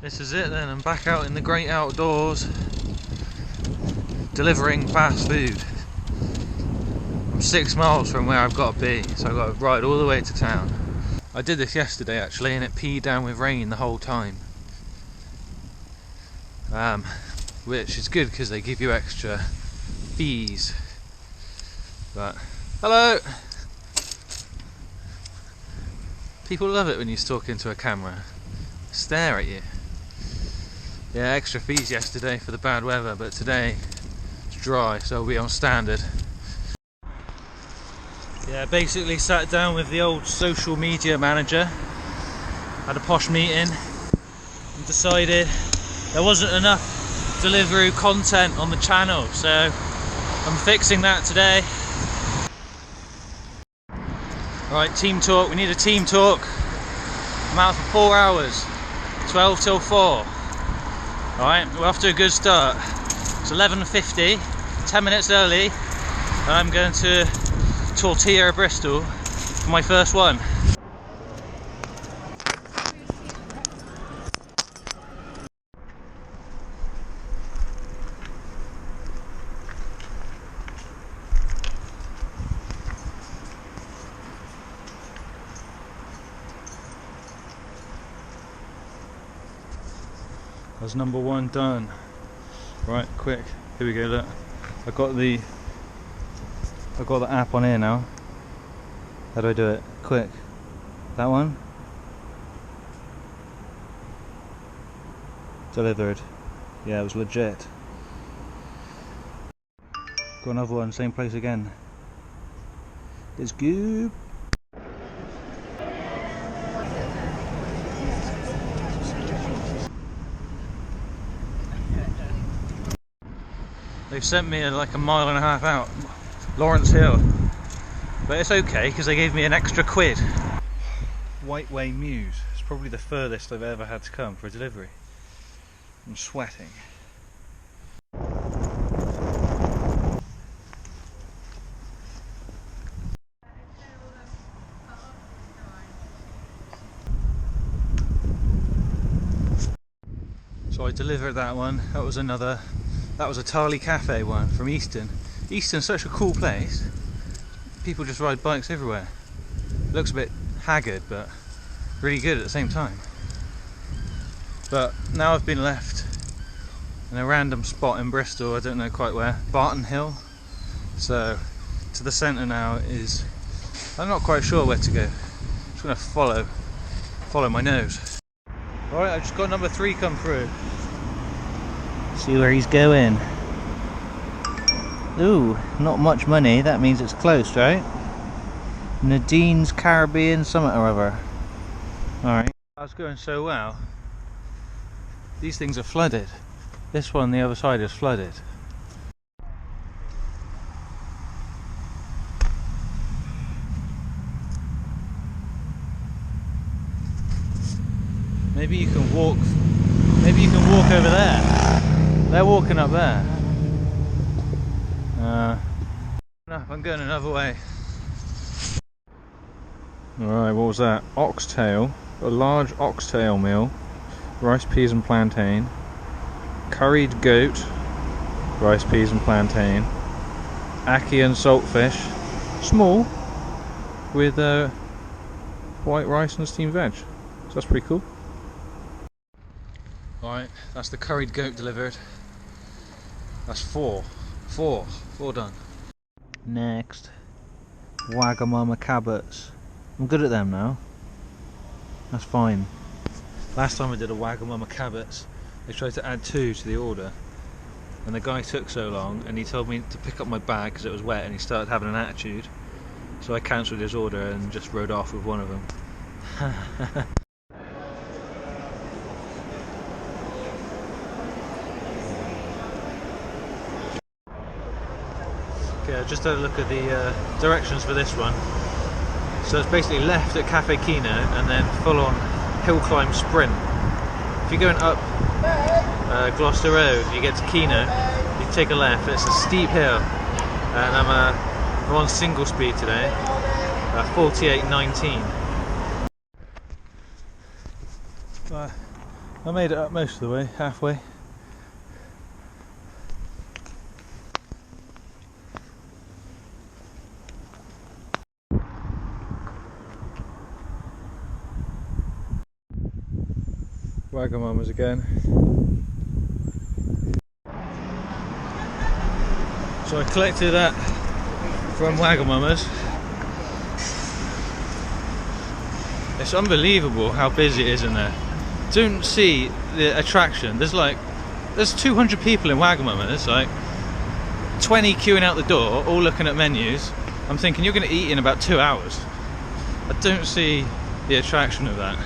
This is it then, I'm back out in the great outdoors, delivering fast food. I'm 6 miles from where I've got to be, so I've got to ride all the way to town. I did this yesterday actually, and it peed down with rain the whole time. Which is good because they give you extra fees. But, hello! People love it when you talk into a camera, stare at you. Yeah, extra fees yesterday for the bad weather, but today it's dry, so we'll be on standard. Yeah, basically sat down with the old social media manager, had a posh meeting, and decided there wasn't enough Deliveroo content on the channel, so I'm fixing that today. Right, team talk, we need a team talk. I'm out for 4 hours, 12 till 4. Alright, we're off to a good start. It's 11:50, 10 minutes early, and I'm going to Tortilla Bristol for my first one. That's number 1 done. Right, quick, here we go, look. I've got the app on here now. How do I do it? Quick. That one? Delivered. Yeah, it was legit. Got another one, same place again. It's good. They've sent me like a mile and a half out, Lawrence Hill, but it's okay because they gave me an extra £1. Whiteway Mews. It's probably the furthest I've ever had to come for a delivery. I'm sweating. So I delivered that one. That was a Tali Cafe one from Easton. Easton's such a cool place. People just ride bikes everywhere. It looks a bit haggard, but really good at the same time. But now I've been left in a random spot in Bristol, I don't know quite where, Barton Hill. So to the centre now is, I'm not quite sure where to go. I'm just going to follow my nose. Alright, I've just got number 3 come through. See where he's going. Ooh, not much money, that means it's close, right? Nadine's Caribbean something or other. Alright. That's going so well. These things are flooded. This one, the other side, is flooded. Maybe you can walk over there. They're walking up there. I'm going another way. Alright, what was that? Oxtail. A large oxtail meal. Rice, peas and plantain. Curried goat. Rice, peas and plantain. Ackee and saltfish. Small. With white rice and steamed veg. So that's pretty cool. Alright, that's the curried goat delivered. That's 4 done. Next, Wagamama Cabots. I'm good at them now. That's fine. Last time I did a Wagamama Cabots, they tried to add 2 to the order, and the guy took so long, and he told me to pick up my bag because it was wet, and he started having an attitude. So I cancelled his order and just rode off with one of them. Okay, I just had a look at the directions for this one. So it's basically left at Cafe Kino and then full on hill climb sprint. If you're going up Gloucester Road, you get to Kino, you take a left, it's a steep hill, and I'm on single speed today, 48.19. I made it up most of the way, halfway. Wagamama's again. So I collected that from Wagamama's. It's unbelievable how busy it is in there. Don't see the attraction. There's 200 people in Wagamama. There's like 20 queuing out the door, all looking at menus. I'm thinking you're going to eat in about 2 hours. I don't see the attraction of that.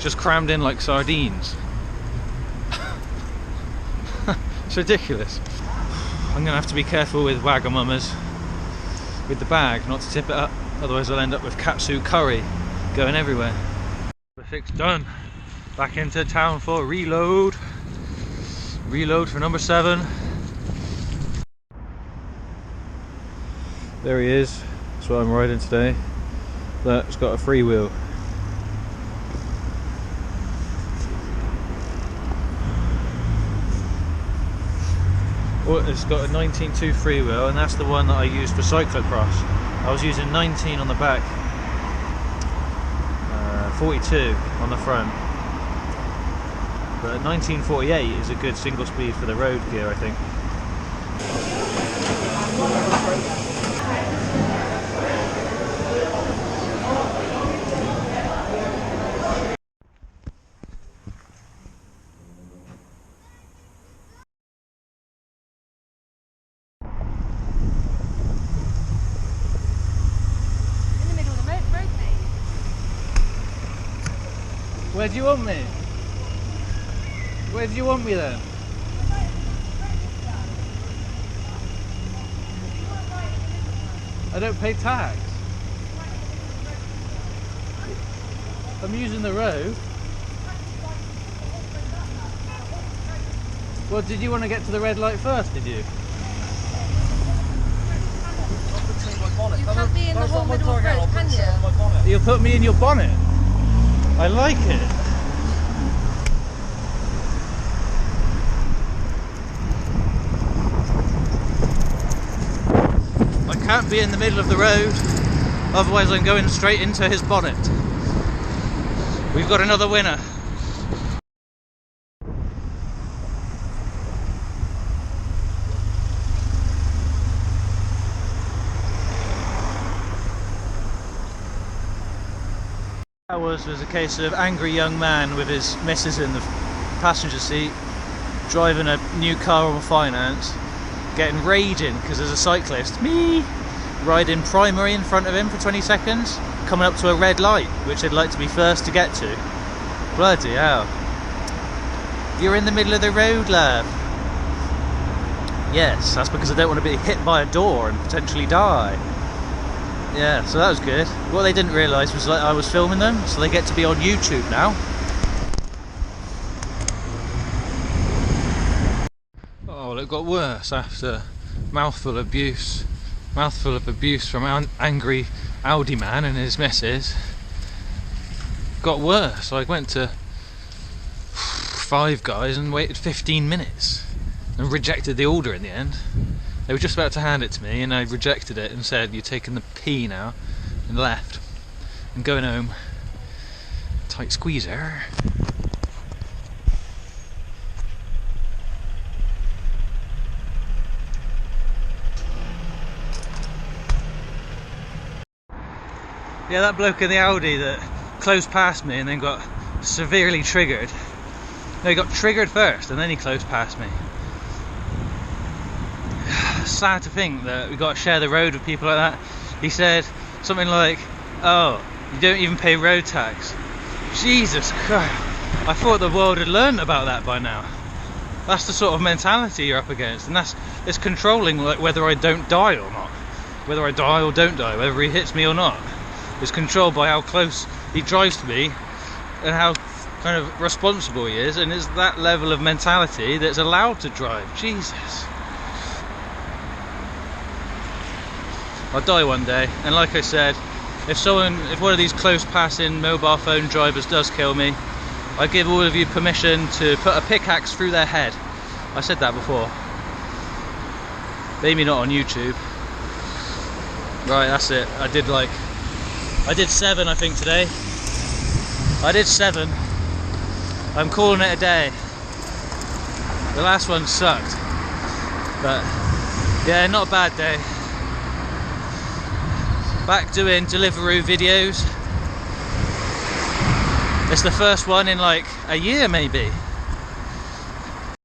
Just crammed in like sardines. It's ridiculous. I'm gonna have to be careful with Wagamama's with the bag, not to tip it up, otherwise I'll end up with katsu curry going everywhere. The fix done. Back into town for reload. Reload for number 7. There he is. That's what I'm riding today. That's got a freewheel. Well, it's got a 19.2 freewheel, and that's the one that I used for cyclocross. I was using 19 on the back, 42 on the front, but 1948 is a good single speed for the road gear, I think. Where do you want me? Where do you want me then? I don't pay tax. I'm using the road. Well, did you want to get to the red light first, did you? You can't be in the whole middle of the road, can you? You'll put me in your bonnet? I like it. I can't be in the middle of the road, otherwise I'm going straight into his bonnet. We've got another winner. That was a case of angry young man with his missus in the passenger seat, driving a new car on finance, getting raging because there's a cyclist, me, riding primary in front of him for 20 seconds, coming up to a red light, which I'd like to be first to get to. Bloody hell. You're in the middle of the road, love. Yes, that's because I don't want to be hit by a door and potentially die. Yeah, so that was good. What they didn't realise was that I was filming them, so they get to be on YouTube now. Oh, well, it got worse after mouthful of abuse from angry Audi man and his missus. Got worse. I went to Five Guys and waited 15 minutes and rejected the order in the end. They were just about to hand it to me and I rejected it and said, "You're taking the P now," and left. And going home. Tight squeezer. Yeah, that bloke in the Audi that closed past me and then got severely triggered. No, he got triggered first and then he closed past me. Sad to think that we got to share the road with people like that. He said something like, "Oh, you don't even pay road tax." Jesus Christ, I thought the world had learned about that by now. That's the sort of mentality you're up against, and it's controlling, like, whether I don't die or not, whether I die or don't die, whether he hits me or not. It's controlled by how close he drives to me and how kind of responsible he is, and it's that level of mentality that's allowed to drive. Jesus. I'll die one day, and like I said, if one of these close passing mobile phone drivers does kill me, I give all of you permission to put a pickaxe through their head. I said that before. Maybe not on YouTube. Right, that's it. I did 7 I think today. I did 7. I'm calling it a day. The last one sucked. But yeah, not a bad day. Back doing Deliveroo videos. It's the first one in like a year maybe.